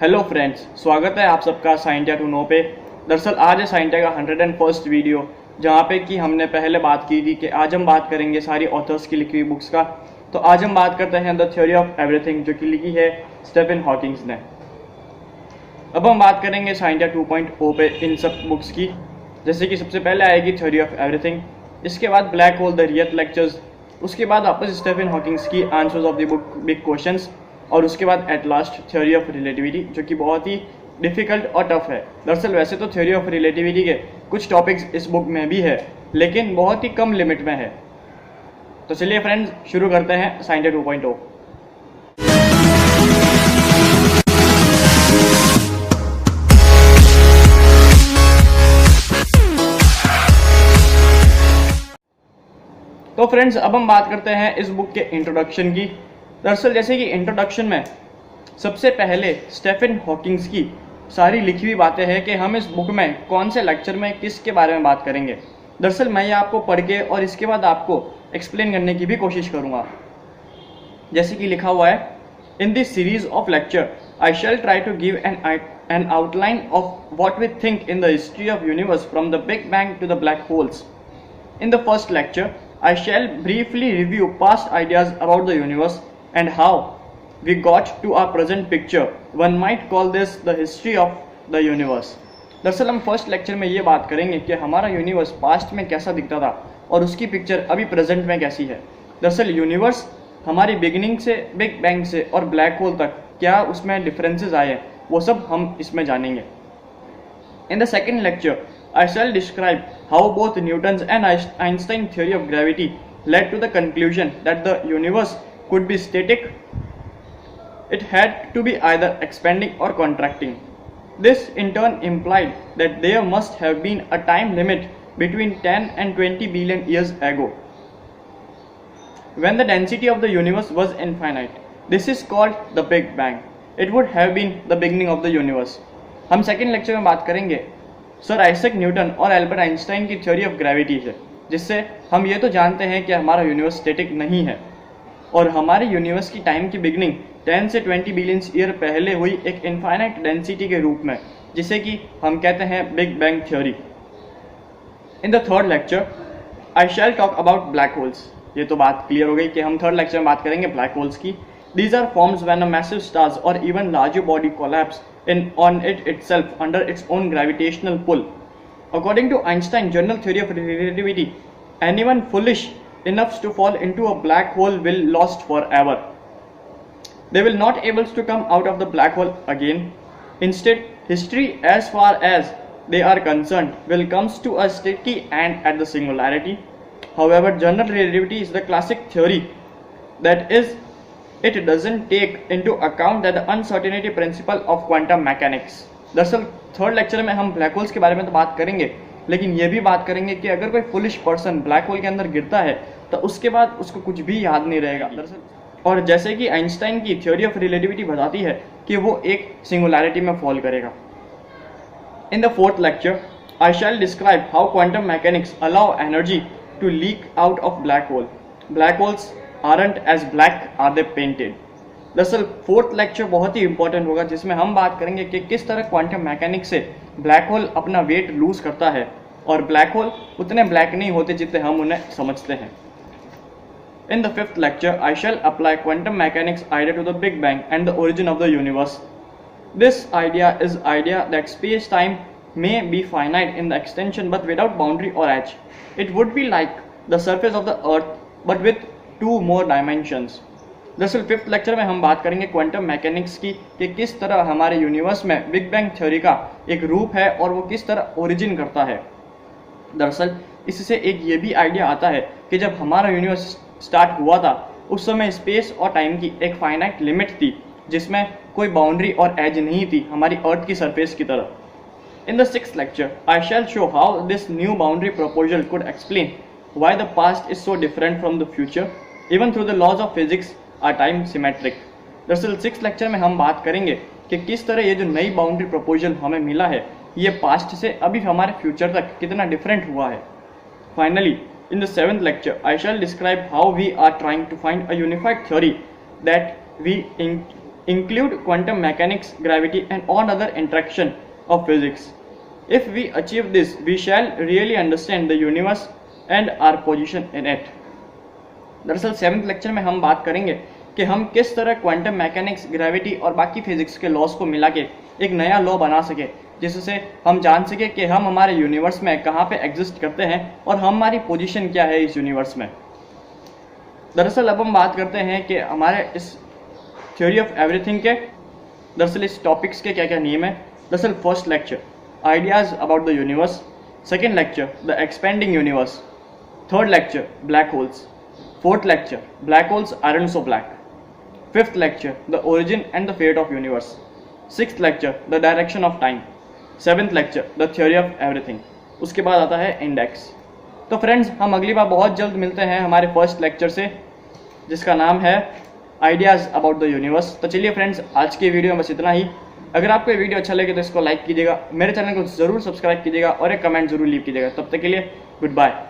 Hello friends, स्वागत है आप सबका साइंटिया टू नो पे। दरअसल आज है साइंटिया का 101st वीडियो, जहाँ पे कि हमने पहले बात की थी कि आज हम बात करेंगे सारी ऑथर्स की लिखी हुई बुक्स का। तो आज हम बात करते हैं द थ्योरी ऑफ एवरीथिंग, जो कि लिखी है स्टीफन हॉकिंग्स ने। अब हम बात करेंगे साइंटिया 2.0 पे इन सब बुक्स की। जैसे कि सबसे पहले आएगी थ्योरी ऑफ एवरीथिंग, इसके बाद black hole the real lectures, उसके बाद वापस स्टीफन हॉकिंग्स की answers of the book big questions, और उसके बाद at last theory of relativity, जो कि बहुत ही डिफिकल्ट और टफ है। दरअसल वैसे तो थ्योरी ऑफ रिलेटिविटी के कुछ टॉपिक्स इस बुक में भी है, लेकिन बहुत ही कम लिमिट में है। तो चलिए फ्रेंड्स, शुरू करते हैं साइंटिया 2.0। तो फ्रेंड्स, अब हम बात करते हैं इस बुक के इंट्रोडक्शन की। दरअसल जैसे कि इंट्रोडक्शन में सबसे पहले स्टीफन हॉकिंग्स की सारी लिखी हुई बातें हैं कि हम इस बुक में कौन से लेक्चर में किसके बारे में बात करेंगे। दरअसल मैं ये आपको पढ़ के और इसके बाद आपको एक्सप्लेन करने की भी कोशिश करूँगा। जैसे कि लिखा हुआ है, in this series of lecture I shall try to give an outline of what we think in the history of universe from the big bang to the black holes. In the first lecture, I shall briefly review past ideas about the universe and how we got to our present picture. One might call this the history of the universe. दरअसल हम first lecture में ये बात करेंगे कि हमारा universe past में कैसा दिखता था और उसकी पिक्चर अभी प्रेजेंट में कैसी है। दरअसल यूनिवर्स हमारी बिगिनिंग से, बिग बैंग से और ब्लैक होल तक क्या उसमें डिफरेंसेस आए हैं, वो सब हम इसमें जानेंगे। In the second lecture, I shall describe how both Newton's and Einstein's theory of gravity led to the conclusion that the universe could be static. It had to be either expanding or contracting. This in turn implied that there must have been a time limit between 10 and 20 billion years ago, when the density of the universe was infinite. This is called the Big Bang. It would have been the beginning of the universe. हम second lecture में बात करेंगे sir Isaac Newton और Albert Einstein की theory of gravity से, जिससे हम ये तो जानते हैं कि हमारा यूनिवर्स स्टैटिक नहीं है और हमारे यूनिवर्स की टाइम की बिगनिंग 10 से 20 बिलियन ईयर पहले हुई एक इनफाइनाइट डेंसिटी के रूप में, जिसे कि हम कहते हैं big bang theory. In the third lecture I shell talk about black holes. ये तो बात क्लियर हो गई कि हम थर्ड लेक्चर में बात करेंगे ब्लैक होल्स की। These are forms when a massive stars or even larger body collapse on it itself under its own gravitational pull. According to Einstein's general theory of relativity, anyone foolish enough to fall into a black hole will lost forever. They will not able to come out of the black hole again. Instead, history as far as they are concerned will comes to a sticky end at the singularity. However, general relativity is the classic theory that is it doesn't take into account that the uncertainty principle of quantum mechanics. दरअसल third lecture में हम black holes के बारे में तो बात करेंगे, लेकिन ये भी बात करेंगे कि अगर कोई फुलिश पर्सन ब्लैक होल के अंदर गिरता है तो उसके बाद उसको कुछ भी याद नहीं रहेगा दरअसल। और जैसे कि आइंस्टाइन की थ्योरी ऑफ रिलेटिविटी बताती है कि वो एक सिंगुलैरिटी में फॉल करेगा। In the fourth lecture I shall describe how quantum mechanics allow energy to leak out of black hole. Black holes aren't as black, are they painted? दरअसल fourth lecture बहुत ही इंपॉर्टेंट होगा, जिसमें हम बात करेंगे कि किस तरह क्वांटम मैकेनिक्स से ब्लैक होल अपना वेट लूज करता है और ब्लैक होल उतने ब्लैक नहीं होते जितने हम उन्हें समझते हैं। In the fifth lecture I shall apply quantum mechanics idea to the big bang and the origin of the universe. This idea is idea that space time may be finite in the extension but without boundary or edge. It would be like the surface of the earth but with two more dimensions. दरअसल fifth lecture में हम बात करेंगे quantum mechanics की कि किस तरह हमारे यूनिवर्स में बिग बैंग थ्योरी का एक रूप है और वो किस तरह ओरिजिन करता है। दरअसल इससे एक ये भी आइडिया आता है कि जब हमारा यूनिवर्स स्टार्ट हुआ था उस समय स्पेस और टाइम की एक फाइनाइट लिमिट थी, जिसमें कोई बाउंड्री और एज नहीं थी हमारी अर्थ की सरफेस की तरह। In the sixth lecture I shall show how this new boundary proposal could explain why the past is so different from the future even through the laws of physics are time symmetric. दरअसल six lecture में हम बात करेंगे कि किस तरह ये जो नई बाउंड्री प्रपोजल हमें मिला है ये पास्ट से अभी हमारे फ्यूचर तक कितना डिफरेंट हुआ है। Finally in the seventh lecture I shall describe how we are trying to find a unified theory that we include quantum mechanics, gravity and all other interaction of physics. If we achieve this, we shall really understand the universe and our position in it. दरअसल 7th lecture में हम बात करेंगे कि हम किस तरह quantum mechanics, gravity और बाकी फिजिक्स के लॉस को मिला के एक नया लॉ बना सके, जिससे हम जान सके कि हम हमारे यूनिवर्स में कहाँ पे एग्जिस्ट करते हैं और हमारी पोजीशन क्या है इस यूनिवर्स में। दरअसल अब हम बात करते हैं कि हमारे इस थ्योरी ऑफ एवरीथिंग के दरअसल इस टॉपिक्स के क्या क्या नियम है। दरअसल first lecture ideas about the universe, second lecture the expanding universe, third lecture black holes, fourth lecture black holes aren't so black, fifth lecture the origin and the fate of universe, sixth lecture the direction of time, seventh lecture the theory of everything. उसके बाद आता है index. तो friends, हम अगली बार बहुत जल्द मिलते हैं हमारे फर्स्ट लेक्चर से, जिसका नाम है आइडियाज़ अबाउट द यूनिवर्स। तो चलिए फ्रेंड्स, आज की वीडियो में बस इतना ही। अगर आपको ये वीडियो अच्छा लगे तो इसको लाइक कीजिएगा, मेरे चैनल को ज़रूर सब्सक्राइब कीजिएगा और एक कमेंट जरूर लीव कीजिएगा। तब तक के लिए गुड बाय।